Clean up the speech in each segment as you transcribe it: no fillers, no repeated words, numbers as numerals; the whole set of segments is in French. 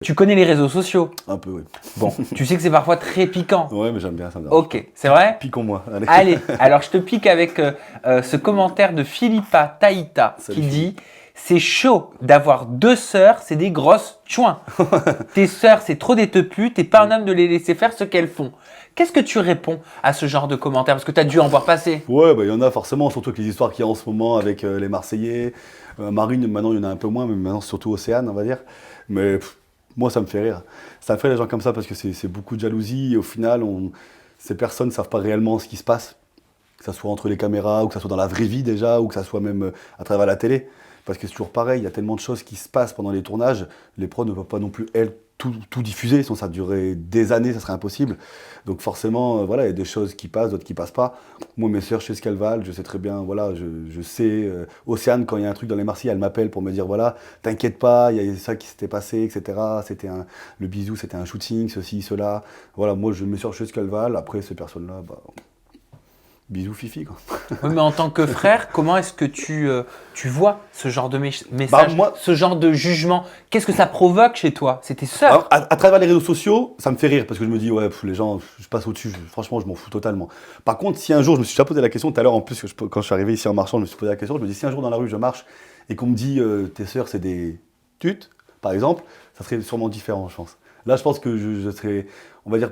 Tu connais les réseaux sociaux? Un peu, oui. Bon, tu sais que c'est parfois très piquant. Ouais, mais j'aime bien, ça me dérange. Ok, c'est vrai? Piquons-moi. Allez. Allez, alors je te pique avec ce commentaire de Philippa Taïta qui dit « C'est chaud d'avoir deux sœurs, c'est des grosses chouins. Tes sœurs, c'est trop des teupus, t'es pas un homme de les laisser faire ce qu'elles font. » Qu'est-ce que tu réponds à ce genre de commentaires? Parce que tu as dû en voir passer. Ouais, bah, il y en a forcément, surtout avec les histoires qu'il y a en ce moment avec les Marseillais. Marine, maintenant, il y en a un peu moins, mais maintenant, c'est surtout Océane, on va dire. Mais moi, ça me fait rire. Ça me fait les gens comme ça parce que c'est beaucoup de jalousie. Et au final, ces personnes ne savent pas réellement ce qui se passe. Que ça soit entre les caméras, ou que ça soit dans la vraie vie déjà, ou que ça soit même à travers la télé. Parce que c'est toujours pareil, il y a tellement de choses qui se passent pendant les tournages. Les pros ne peuvent pas non plus, elles, tout diffuser. Sinon, ça durerait des années, ça serait impossible. Donc forcément, voilà, il y a des choses qui passent, d'autres qui passent pas. Moi, mes sœurs, je sais ce qu'elles valent, je sais très bien, voilà, je sais. Océane, quand il y a un truc dans les Marseillais, elle m'appelle pour me dire, voilà, t'inquiète pas, il y a ça qui s'était passé, etc. Le bisou, c'était un shooting, ceci, cela. Voilà, moi, mes sœurs, je sais ce qu'elles valent. Après, ces personnes-là, bah, bisous fifi, quoi. Oui, mais en tant que frère, comment est-ce que tu vois ce genre de message, ce genre de jugement? Qu'est-ce que ça provoque chez toi? C'est tes sœurs? Alors, à travers les réseaux sociaux, ça me fait rire parce que je me dis, ouais, les gens, je passe au-dessus, franchement, je m'en fous totalement. Par contre, si un jour, je me suis déjà posé la question tout à l'heure, en plus, quand je suis arrivé ici en marchant, je me suis posé la question, je me dis, si un jour dans la rue, je marche et qu'on me dit, tes sœurs, c'est des tutes, par exemple, ça serait sûrement différent, je pense. Là, je pense que je serais, on va dire,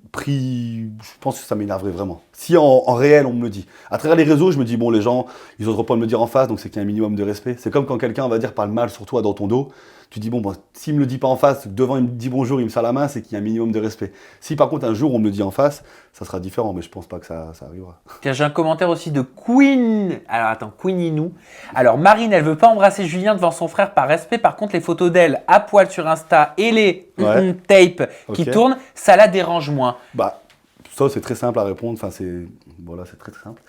pris, je pense que ça m'énerverait vraiment. Si en réel on me le dit. À travers les réseaux, je me dis, bon, les gens, ils n'oseront pas me le dire en face, donc c'est qu'il y a un minimum de respect. C'est comme quand quelqu'un, on va dire, parle mal sur toi dans ton dos. Tu dis, bon, s'il me le dit pas en face, devant il me dit bonjour, il me serre la main, c'est qu'il y a un minimum de respect. Si par contre un jour on me le dit en face, ça sera différent, mais je pense pas que ça arrivera. Tiens, j'ai un commentaire aussi de Queen. Alors attends, Queeninou. Alors Marine, elle veut pas embrasser Julien devant son frère par respect. Par contre, les photos d'elle à poil sur Insta et les tapes qui tournent, ça la dérange moins. Bah, ça c'est très simple à répondre. Enfin, voilà, c'est très simple.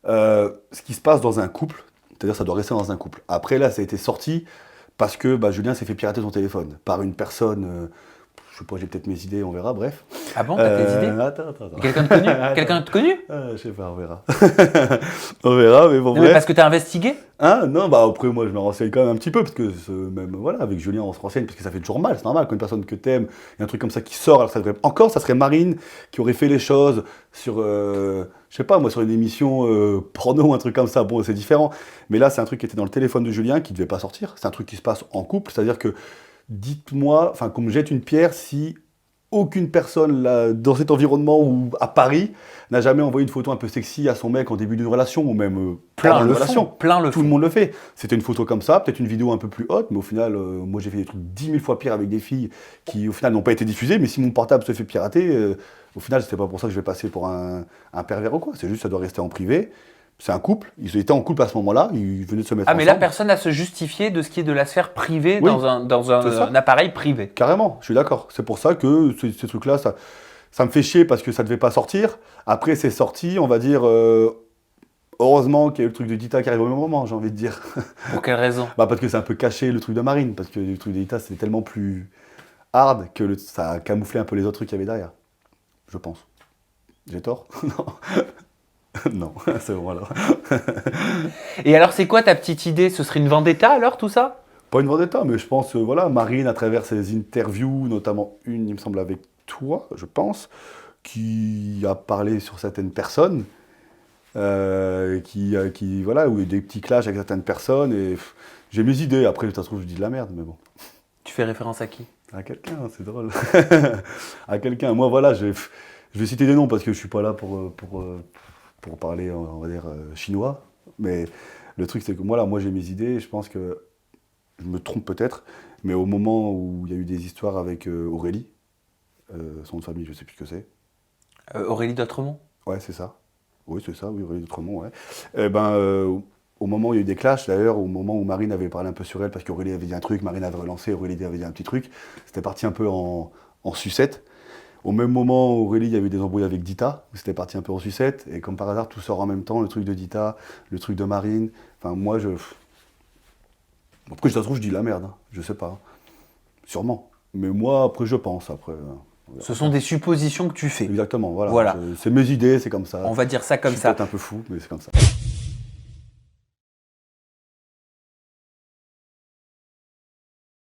Ce qui se passe dans un couple, c'est-à-dire ça doit rester dans un couple. Après là, ça a été sorti parce que Julien s'est fait pirater son téléphone par une personne. Je sais pas, j'ai peut-être mes idées, on verra, bref. Ah bon, t'as tes idées? Attends. Quelqu'un de connu? Quelqu'un de connu? Je sais pas, on verra. On verra, mais bon, non, mais parce que t'as investigué? Non, après, moi, je me renseigne quand même un petit peu, parce que même, voilà, avec Julien, on se renseigne, parce que ça fait toujours mal, c'est normal, quand une personne que t'aimes, il y a un truc comme ça qui sort, alors ça serait Marine qui aurait fait les choses sur, je sais pas, moi, sur une émission porno ou un truc comme ça, bon, c'est différent. Mais là, c'est un truc qui était dans le téléphone de Julien, qui devait pas sortir, c'est un truc qui se passe en couple, c'est-à-dire que, dites-moi, enfin, qu'on me jette une pierre si aucune personne là, dans cet environnement ou à Paris n'a jamais envoyé une photo un peu sexy à son mec en début d'une relation ou même plein d'une relation. Tout le monde le fait. C'était une photo comme ça, peut-être une vidéo un peu plus haute, mais au final, moi j'ai fait des trucs 10 000 fois pire avec des filles qui au final n'ont pas été diffusées, mais si mon portable se fait pirater, au final c'était pas pour ça que je vais passer pour un pervers ou quoi, c'est juste que ça doit rester en privé. C'est un couple, ils étaient en couple à ce moment-là, ils venaient de se mettre ensemble. Mais là, personne n'a à se justifier de ce qui est de la sphère privée dans un appareil privé. Carrément, je suis d'accord. C'est pour ça que ces trucs-là, ça me fait chier parce que ça ne devait pas sortir. Après, c'est sorti, on va dire, heureusement qu'il y a eu le truc de Dita qui arrive au même moment, j'ai envie de dire. Pour quelle raison? Parce que c'est un peu caché le truc de Marine, parce que le truc de Dita, c'était tellement plus hard que ça a camouflé un peu les autres trucs qu'il y avait derrière. Je pense. J'ai tort? Non. Non, c'est bon alors. Et alors, c'est quoi ta petite idée? Ce serait une vendetta alors, tout ça? Pas une vendetta, mais je pense, voilà, Marine, à travers ses interviews, notamment une, il me semble, avec toi, je pense, qui a parlé sur certaines personnes, voilà, où il y a des petits clashs avec certaines personnes, et j'ai mes idées. Après, ça se trouve, je dis de la merde, mais bon. Tu fais référence à qui? À quelqu'un, c'est drôle. À quelqu'un. Moi, voilà, je vais citer des noms parce que je suis pas là pour parler, on va dire, chinois. Mais le truc, c'est que moi j'ai mes idées et je pense que je me trompe peut-être, mais au moment où il y a eu des histoires avec Aurélie, son nom de famille, je sais plus ce que c'est. Aurélie d'Autremont? Ouais, c'est ça. Oui, c'est ça, oui, Aurélie d'Autremont, ouais. Au moment où il y a eu des clashs, d'ailleurs, au moment où Marine avait parlé un peu sur elle, parce qu'Aurélie avait dit un truc, Marine avait relancé, Aurélie avait dit un petit truc, c'était parti un peu en sucette. Au même moment, Aurélie, il y avait des embrouilles avec Dita, où c'était parti un peu en sucette, et comme par hasard, tout sort en même temps, le truc de Dita, le truc de Marine. Enfin, moi, après, ça se trouve, je dis la merde, hein. Je sais pas. Sûrement. Mais moi, après, je pense, après. Ce sont des suppositions que tu fais. Exactement, voilà. C'est mes idées, c'est comme ça. On va dire ça comme ça. Je suis peut-être un peu fou, mais c'est comme ça.